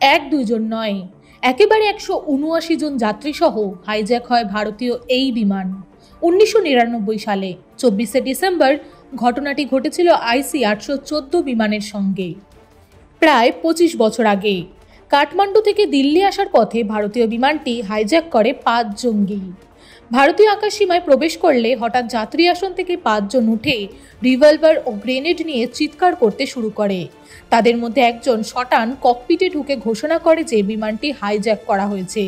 এক দুইজন নয়, একেবারে 179 জন যাত্রী সহ হাইজ্যাক হয় ভারতীয় এই বিমান 1999 সালে 24শে ডিসেম্বর। ঘটনাটি ঘটেছিল IC 814 বিমানের সঙ্গে। প্রায় 25 বছর আগে কাঠমান্ডু থেকে দিল্লি আসার পথে ভারতীয় বিমানটি হাইজ্যাক করে 5 জঙ্গি। ভারতীয় আকাশসীমায় প্রবেশ করলে হঠাৎ যাত্রী আসন থেকে 5 জন উঠে রিভলভার ও গ্রেনেড নিয়ে চিৎকার করতে শুরু করে। তাদের মধ্যে একজন শটান ককপিটে ঢুকে ঘোষণা করে যে বিমানটি হাইজ্যাক করা হয়েছে।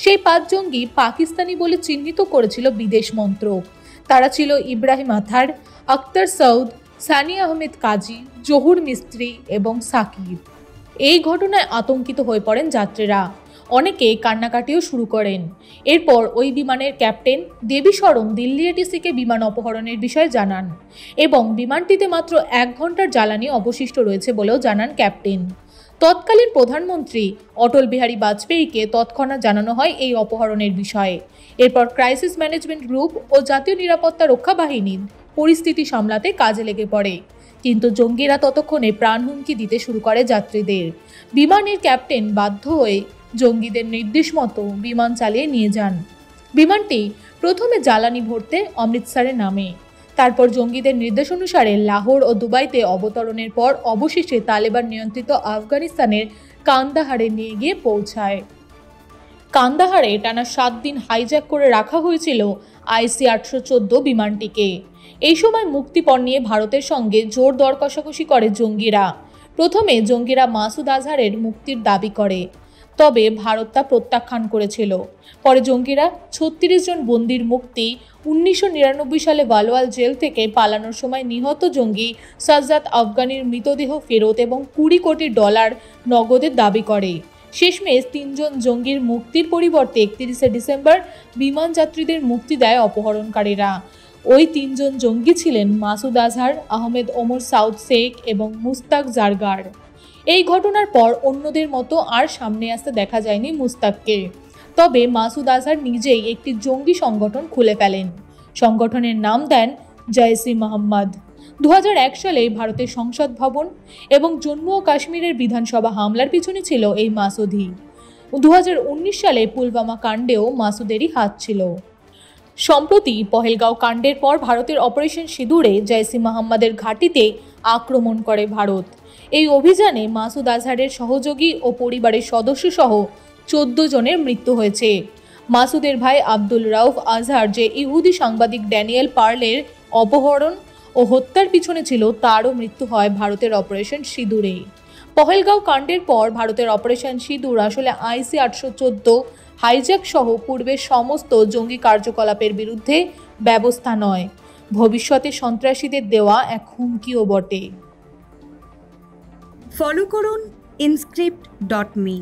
সেই 5 জঙ্গি পাকিস্তানি বলে চিহ্নিত করেছিল বিদেশ মন্ত্রক। তারা ছিল ইব্রাহিম আথার, আখতার সৌদ, সানি আহমেদ কাজী, জহুর মিস্ত্রি এবং সাকিব। এই ঘটনায় আতঙ্কিত হয়ে পড়েন যাত্রীরা, অনেকে কান্নাকাটিও শুরু করেন। এরপর ওই বিমানের ক্যাপ্টেন দেবী শরণ দিল্লি এটিসিকে বিমান অপহরণের বিষয়ে জানান এবং বিমানটিতে মাত্র 1 ঘন্টার জ্বালানি অবশিষ্ট রয়েছে বলেও জানান ক্যাপ্টেন। তৎকালীন প্রধানমন্ত্রী অটল বিহারী বাজপেয়ীকে তৎক্ষণাৎ জানানো হয় এই অপহরণের বিষয়ে। এরপর ক্রাইসিস ম্যানেজমেন্ট গ্রুপ ও জাতীয় নিরাপত্তা রক্ষা বাহিনী পরিস্থিতি সামলাতে কাজে লেগে পড়ে, কিন্তু জঙ্গিরা ততক্ষণে প্রাণ হুমকি দিতে শুরু করে যাত্রীদের। বিমানের ক্যাপ্টেন বাধ্য হয়ে জঙ্গিদের নির্দেশ মতো বিমান চালিয়ে নিয়ে যান। বিমানটি প্রথমে জ্বালানি ভরতে অমৃতসরে নামে, তারপর জঙ্গিদের নির্দেশ অনুসারে লাহোর ও দুবাইতে অবতরণের পর অবশেষে তালেবান নিয়ন্ত্রিত আফগানিস্তানের কান্দাহারে নিয়ে গিয়ে পৌঁছায়। কান্দাহারে টানা 7 দিন হাইজ্যাক করে রাখা হয়েছিল IC 814 বিমানটিকে। এই সময় মুক্তিপণ নিয়ে ভারতের সঙ্গে জোর দর কষাকষি করে জঙ্গিরা। প্রথমে জঙ্গিরা মাসুদ আজহারের মুক্তির দাবি করে, তবে ভারত তা প্রত্যাখ্যান করেছিল। পরে জঙ্গিরা 36 জন বন্দির মুক্তি, 1999 সালে ভালওয়াল জেল থেকে পালানোর সময় নিহত জঙ্গি সাজ্জাদ আফগানির মৃতদেহ ফেরত এবং $20 কোটি নগদের দাবি করে। শেষমেশ 3 জন জঙ্গির মুক্তির পরিবর্তে 31শে ডিসেম্বর বিমান যাত্রীদের মুক্তি দেয় অপহরণকারীরা। ওই 3 জন জঙ্গি ছিলেন মাসুদ আজহার, আহমেদ ওমর সাউদ শেখ এবং মুস্তাক জারগার। এই ঘটনার পর অন্যদের মতো আর সামনে আসতে দেখা যায়নি মুস্তাককে। তবে মাসুদ আজহার নিজেই একটি জঙ্গি সংগঠন খুলে ফেলেন। সংগঠনের নাম দেন জৈশ-ই-মোহাম্মদ। 2001 সালে ভারতের সংসদ ভবন এবং জম্মু ও কাশ্মীরের বিধানসভা হামলার পিছনে ছিল এই মাসুদই। 2019 সালে পুলওয়ামা কাণ্ডেও মাসুদেরই হাত ছিল। সম্প্রতি পহেলগাঁও কাণ্ডের পর ভারতের অপারেশন সিঁদুরে জৈশ-ই-মোহাম্মদের ঘাঁটিতে আক্রমণ করে ভারত। এই অভিযানে মাসুদ আজহারের সহযোগী ও পরিবারের সদস্য সহ 14 জনের মৃত্যু হয়েছে। মাসুদের ভাই আব্দুল রাউফ আজহার যে ইহুদি সাংবাদিক ড্যানিয়েল পার্লের অপহরণ ও হত্যার পিছনে ছিল, তারও মৃত্যু হয় ভারতের অপারেশন সিঁদুরে। পহেলগাঁও কাণ্ডের পর ভারতের অপারেশন সিঁদুর আসলে IC 814 হাইজ্যাক সহ পূর্বের সমস্ত জঙ্গি কার্যকলাপের বিরুদ্ধে ব্যবস্থা নয়, ভবিষ্যতে সন্ত্রাসীদের দেওয়া এক হুমকিও বটে। ফলো করুন inscript.me।